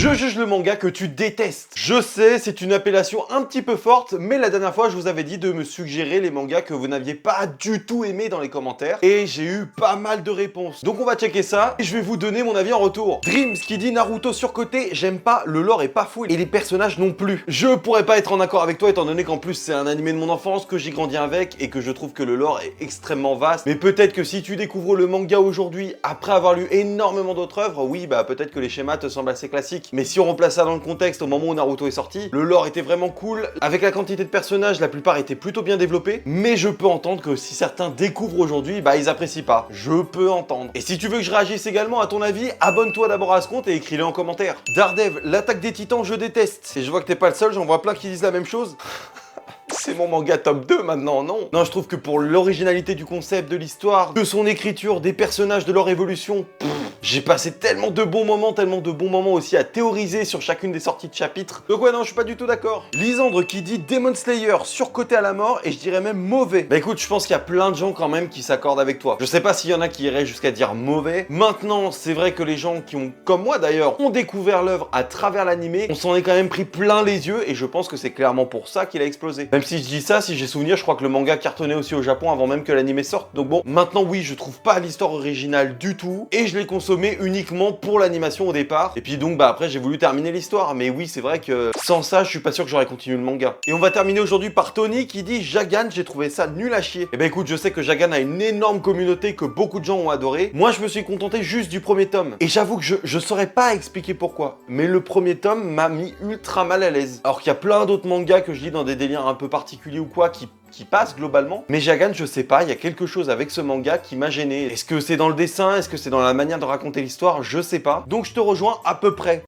Je juge le manga que tu détestes. Je sais, c'est une appellation un petit peu forte, mais la dernière fois, je vous avais dit de me suggérer les mangas que vous n'aviez pas du tout aimé dans les commentaires, et j'ai eu pas mal de réponses. Donc on va checker ça, et je vais vous donner mon avis en retour. Dreams qui dit Naruto surcoté, j'aime pas, le lore est pas fou, et les personnages non plus. Je pourrais pas être en accord avec toi, étant donné qu'en plus c'est un animé de mon enfance, que j'ai grandi avec, et que je trouve que le lore est extrêmement vaste. Mais peut-être que si tu découvres le manga aujourd'hui, après avoir lu énormément d'autres œuvres, oui, bah peut-être que les schémas te semblent assez classiques. Mais si on replace ça dans le contexte, au moment où Naruto est sorti, le lore était vraiment cool. Avec la quantité de personnages, la plupart étaient plutôt bien développés. Mais je peux entendre que si certains découvrent aujourd'hui, bah ils apprécient pas. Je peux entendre. Et si tu veux que je réagisse également à ton avis, abonne-toi d'abord à ce compte et écris-le en commentaire. Daredevil, l'attaque des titans, je déteste. Et je vois que t'es pas le seul, j'en vois plein qui disent la même chose. C'est mon manga top 2 maintenant, non? Non, je trouve que pour l'originalité du concept, de l'histoire, de son écriture, des personnages, de leur évolution, j'ai passé tellement de bons moments aussi à théoriser sur chacune des sorties de chapitres. Donc ouais, non, je suis pas du tout d'accord. Lisandre qui dit Demon Slayer, surcoté à la mort, et je dirais même mauvais. Bah écoute, je pense qu'il y a plein de gens quand même qui s'accordent avec toi. Je sais pas s'il y en a qui iraient jusqu'à dire mauvais. Maintenant, c'est vrai que les gens qui ont, comme moi d'ailleurs, ont découvert l'œuvre à travers l'animé, on s'en est quand même pris plein les yeux, et je pense que c'est clairement pour ça qu'il a explosé. Même si je dis ça, si j'ai souvenir, je crois que le manga cartonnait aussi au Japon avant même que l'animé sorte. Donc bon, maintenant oui, je trouve pas l'histoire originale du tout, et je l'ai consommé uniquement pour l'animation au départ. Et puis donc bah après j'ai voulu terminer l'histoire. Mais oui, c'est vrai que sans ça, je suis pas sûr que j'aurais continué le manga. Et on va terminer aujourd'hui par Tony qui dit Jagan, j'ai trouvé ça nul à chier. Et bah écoute, je sais que Jagan a une énorme communauté que beaucoup de gens ont adoré. Moi, je me suis contenté juste du premier tome. Et j'avoue que je saurais pas expliquer pourquoi. Mais le premier tome m'a mis ultra mal à l'aise. Alors qu'il y a plein d'autres mangas que je lis dans des délires un peu particuliers ou quoi qui passe globalement. Mais Jagan, je sais pas, il y a quelque chose avec ce manga qui m'a gêné. Est-ce que c'est dans le dessin? Est-ce que c'est dans la manière de raconter l'histoire? Je sais pas. Donc je te rejoins à peu près.